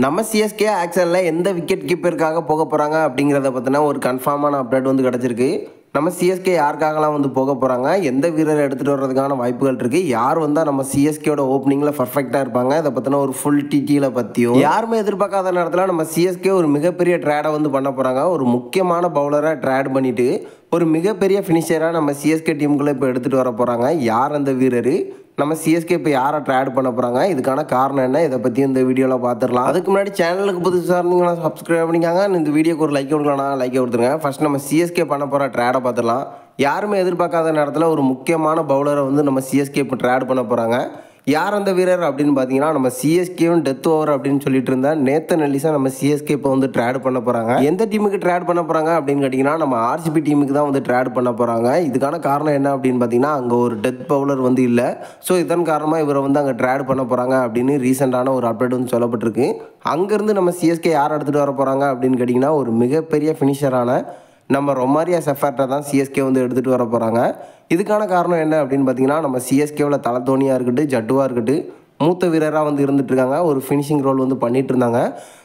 நம்ம சிஎஸ்கே ஆக்ஷனில் எந்த விக்கெட் கீப்பருக்காக போக போகிறாங்க அப்படிங்கிறத பற்றின ஒரு கன்ஃபார்மான அப்டேட் வந்து கிடச்சிருக்கு. நம்ம சிஎஸ்கே யாருக்காகலாம் வந்து போக போகிறாங்க, எந்த வீரரை எடுத்துகிட்டு வர்றதுக்கான வாய்ப்புகள் இருக்குது, யார் வந்தால் நம்ம சிஎஸ்கேயோட ஓப்பனிங்கில் பர்ஃபெக்டாக இருப்பாங்க, இதை பற்றின ஒரு ஃபுல் டீட்டெயிலை பற்றியும் யாருமே எதிர்பார்க்காத நேரத்தில் நம்ம சிஎஸ்கே ஒரு மிகப்பெரிய ட்ரேடை வந்து பண்ண போகிறாங்க. ஒரு முக்கியமான பவுலரை ட்ரேட் பண்ணிவிட்டு ஒரு மிகப்பெரிய ஃபினிஷராக நம்ம சிஎஸ்கே டீமுக்குள்ளே இப்போ எடுத்துகிட்டு வர போகிறாங்க. யார் அந்த வீரர், நம்ம சிஎஸ்கே இப்போ யாரை ட்ரேட் பண்ண போகிறாங்க, இதுக்கான காரணம் என்ன, இதை பற்றி இந்த வீடியோவில் பார்த்துடலாம். அதுக்கு முன்னாடி சேனலுக்கு புதுசாக இருந்தீங்கன்னா சப்ஸ்கிரைப் பண்ணிக்காங்க. இந்த வீடியோக்கு ஒரு லைக் கொடுக்கலாம், லைக் கொடுத்துருங்க. ஃபர்ஸ்ட் நம்ம சிஎஸ்கே பண்ண போகிற ட்ரேடை பார்த்துடலாம். யாருமே எதிர்பார்க்காத நேரத்தில் ஒரு முக்கியமான பவுலரை வந்து நம்ம சிஎஸ்கே இப்போ ட்ரேட் பண்ண போகிறாங்க. யார் அந்த வீரர் அப்படின்னு பார்த்தீங்கன்னா, நம்ம சிஎஸ்கேவும் டெத் ஓவர் அப்படின்னு சொல்லிட்டு இருந்தா நேத்தன் எல்லிஸை நம்ம சிஎஸ்கே இப்போ வந்து ட்ரேட் பண்ண போகிறாங்க. எந்த டீமுக்கு ட்ரேட் பண்ண போகிறாங்க அப்படின்னு கேட்டிங்கன்னா, நம்ம ஆர்சிபி டீமுக்கு தான் வந்து ட்ரேட் பண்ண போகிறாங்க. இதுக்கான காரணம் என்ன அப்படின்னு பார்த்தீங்கன்னா, அங்கே ஒரு டெத் பவுலர் வந்து இல்லை. ஸோ இதன் காரணமாக இவரை வந்து அங்கே ட்ரேட் பண்ண போகிறாங்க அப்படின்னு ரீசெண்டான ஒரு அப்டேட் வந்து சொல்லப்பட்டிருக்கு. அங்கேருந்து நம்ம சிஎஸ்கே யார் எடுத்துகிட்டு வர போகிறாங்க அப்படின்னு கேட்டிங்கன்னா, ஒரு மிகப்பெரிய ஃபினிஷரான நம்ம ரொமாரியா செஃபர்ட்டை தான் சிஎஸ்கே வந்து எடுத்துகிட்டு வர போகிறாங்க. இதுக்கான காரணம் என்ன அப்படின்னு பார்த்தீங்கன்னா, நம்ம சிஎஸ்கேவில் தலை தோனியாக இருக்கட்டும், ஜட்டுவாக இருக்கட்டும், மூத்த வீரராக வந்து இருந்துகிட்ருக்காங்க. ஒரு ஃபினிஷிங் ரோல் வந்து பண்ணிகிட்டு இருந்தாங்க.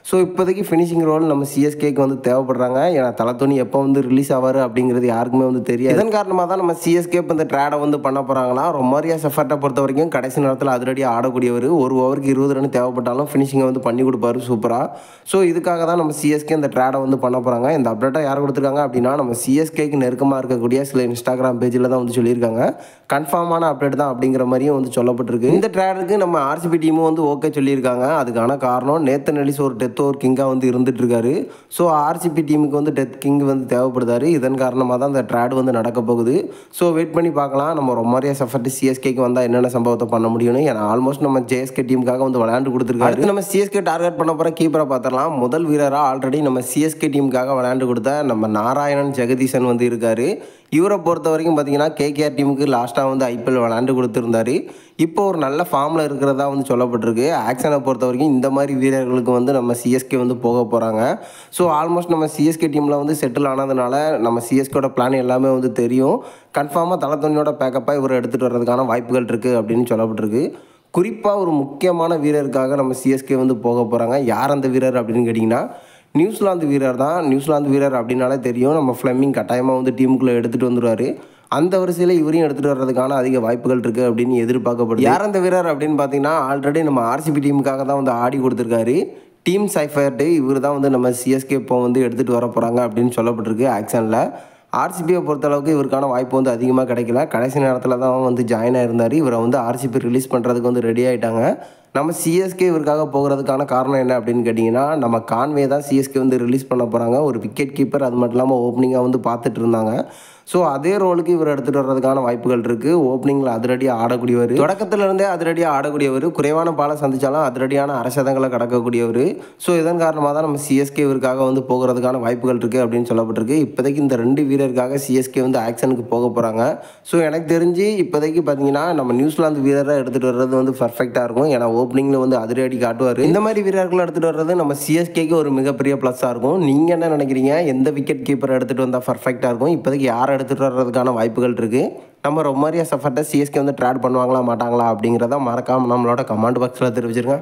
ஸோ இப்போதைக்கு ஃபினிஷிங் ரோல் நம்ம சிஎஸ்கேக்கு வந்து தேவைப்படுறாங்க. ஏன்னா தலை தோனி எப்போ வந்து ரிலீஸ் ஆவார் அப்படிங்கிறது யாருக்குமே வந்து தெரியாது. இதன் காரணமாக தான் நம்ம சிஎஸ்கே இப்போ இந்த ட்ரேடை வந்து பண்ண போகிறாங்களா. ரொமாரியா செஃபர்ட்டை பொறுத்த வரைக்கும் கடைசி நேரத்தில் அதிரடியாக ஆடக்கூடியவர். ஒரு ஓவருக்கு 20 ரன் தேவைப்பட்டாலும் ஃபினிஷிங்கை வந்து பண்ணி கொடுப்பாரு சூப்பராக. ஸோ இதுக்காக தான் நம்ம சிஎஸ்கே இந்த ட்ரேடை வந்து பண்ண போகிறாங்க. இந்த அப்டேட்டை யார் கொடுத்துருக்காங்க அப்படின்னா, நம்ம சிஎஸ்கேக்கு நெருக்கமாக இருக்கக்கூடிய சில இன்ஸ்டாகிராம் பேஜில் தான் வந்து சொல்லியிருக்காங்க. கன்ஃபார்மான அப்டேட் தான் அப்படிங்கிற மாதிரியும் வந்து சொல்லப்பட்டிருக்கு. இந்த ட்ரேடுக்கு நம்ம ஆர்சிபி டீமும் வந்து ஓகே சொல்லியிருக்காங்க. அதுக்கான காரணம் நேத்தன் எல்லிஸ் ஒரு டெத் ஓவர் கிங்காக வந்து இருந்துட்டு இருக்காரு. ஸோ ஆர்சிபி டீமுக்கு வந்து டெத் கிங் வந்து தேவைப்படுதாரு. இதன் காரணமாக தான் இந்த ட்ரேட் வந்து நடக்க போகுது. ஸோ வெயிட் பண்ணி பார்க்கலாம், நம்ம ரொமாரியா செஃபர்ட் சிஎஸ்கேக்கு வந்தால் என்னென்ன சம்பவத்தை பண்ண முடியும்னு. ஏன்னா ஆல்மோஸ்ட் நம்ம ஜேஎஸ்கே டீமுக்காக வந்து விளையாண்டு கொடுத்துருக்காரு. நம்ம சிஎஸ்கே டார்கெட் பண்ண போகிற கீப்பரை பார்த்துடலாம். முதல் வீரராக ஆல்ரெடி நம்ம சிஎஸ்கே டீமுக்காக விளையாண்டு கொடுத்த நம்ம நாராயணன் ஜெகதீசன் வந்து இருக்காரு. இவரை பொறுத்த வரைக்கும் பார்த்தீங்கன்னா, கேகேஆர் டீமுக்கு லாஸ்ட்டாக வந்து ஐபிஎல் விளையாண்டு கொடுத்துருந்தாரு. இப்போ ஒரு நல்ல ஃபார்மில் இருக்கிறதா வந்து சொல்லப்பட்டிருக்கு. ஆக்ஷனை பொறுத்த வரைக்கும் இந்த மாதிரி வீரர்களுக்கு வந்து நம்ம சிஎஸ்கே வந்து போக போகிறாங்க. ஸோ ஆல்மோஸ்ட் நம்ம சிஎஸ்கே டீமில் வந்து செட்டில் ஆனதுனால நம்ம சிஎஸ்கேயோட பிளான் எல்லாமே வந்து தெரியும். கன்ஃபார்மாக தலை தோனியோட பேக்கப்பாக இவர் எடுத்துகிட்டு வர்றதுக்கான வாய்ப்புகள் இருக்குது அப்படின்னு சொல்லப்பட்டிருக்கு. குறிப்பாக ஒரு முக்கியமான வீரருக்காக நம்ம சிஎஸ்கே வந்து போக போகிறாங்க. யார் அந்த வீரர் அப்படின்னு கேட்டிங்கன்னா, நியூசிலாந்து வீரர் தான். நியூசிலாந்து வீரர் அப்படின்னாலே தெரியும், நம்ம ஃப்ளெமிங் கட்டாயமாக வந்து டீமுக்குள்ளே எடுத்துகிட்டு வந்துடுவார். அந்த வரிசையில் இவரையும் எடுத்துகிட்டு வர்றதுக்கான அதிக வாய்ப்புகள் இருக்குது அப்படின்னு எதிர்பார்க்கப்படுது. யார் அந்த வீரர் அப்படின்னு பார்த்தீங்கன்னா, ஆல்ரெடி நம்ம ஆர்சிபி டீமுக்காக தான் வந்து ஆடி கொடுத்துருக்காரு. டீம் சைஃபர்ட்டு இவர் தான் வந்து நம்ம சிஎஸ்கே இப்போ வந்து எடுத்துகிட்டு வர போகிறாங்க அப்படின்னு சொல்லப்பட்டிருக்கு. ஆக்ஷனில் ஆர்சிபியை பொறுத்தளவுக்கு இவருக்கான வாய்ப்பு வந்து அதிகமாக கிடைக்கல. கடைசி நேரத்தில் தான் வந்து ஜாயின் ஆயிருந்தார். இவரை வந்து ஆர்சிபி ரிலீஸ் பண்ணுறதுக்கு வந்து ரெடி ஆகிட்டாங்க. நம்ம சிஎஸ்கே இவருக்காக போகிறதுக்கான காரணம் என்ன அப்படின்னு கேட்டிங்கன்னா, நம்ம கான்வே தான் சிஎஸ்கே வந்து ரிலீஸ் பண்ண போகிறாங்க. ஒரு விக்கெட் கீப்பர், அது மட்டும் இல்லாமல் ஓப்பனிங்காக வந்து பார்த்துட்டு இருந்தாங்க. ஸோ அதே ரோலுக்கு இவர் எடுத்துகிட்டு வர்றதுக்கான வாய்ப்புகள் இருக்குது. ஓப்பனிங்கில் அதிரடியாக ஆடக்கூடியவர், தொடக்கத்திலிருந்தே அதிரடியாக ஆடக்கூடியவர், குறைவான பாலை சந்தித்தாலும் அதிரடியான அரசதங்களை கடக்கக்கூடியவர். ஸோ இதன் காரணமாக தான் நம்ம சிஎஸ்கே இவருக்காக வந்து போகிறதுக்கான வாய்ப்புகள் இருக்குது அப்படின்னு சொல்லப்பட்டிருக்கு. இப்போதைக்கு இந்த 2 வீரருக்காக சிஎஸ்கே வந்து ஆக்ஷனுக்கு போக போகிறாங்க. ஸோ எனக்கு தெரிஞ்சு இப்போதைக்கு பார்த்தீங்கன்னா, நம்ம நியூசிலாந்து வீரரை எடுத்துகிட்டு வர்றது வந்து பர்ஃபெக்டாக இருக்கும். ஏன்னா ஓப்பனிங்கில் வந்து அதிரடி காட்டுவார். இந்த மாதிரி வீரர்களை எடுத்துகிட்டு வர்றது நம்ம சிஎஸ்கேக்கு ஒரு மிகப்பெரிய ப்ளஸ்ஸாக இருக்கும். நீங்கள் என்ன நினைக்கிறீங்க, எந்த விக்கெட் கீப்பர் எடுத்துகிட்டு வந்தால் பர்ஃபெக்டாக இருக்கும்? இப்போதைக்கு யாரை எடுத்துகிட்டு வர்றதுக்கான வாய்ப்புகள் இருக்குது? நம்ம ரொமாரியா செஃபர்ட்டை சிஎஸ்கே வந்து ட்ரேட் பண்ணுவாங்களா மாட்டாங்களா அப்படிங்கிறத மறக்காமல் நம்மளோட கமெண்ட் பாக்ஸில் தெரிவிச்சிருங்க.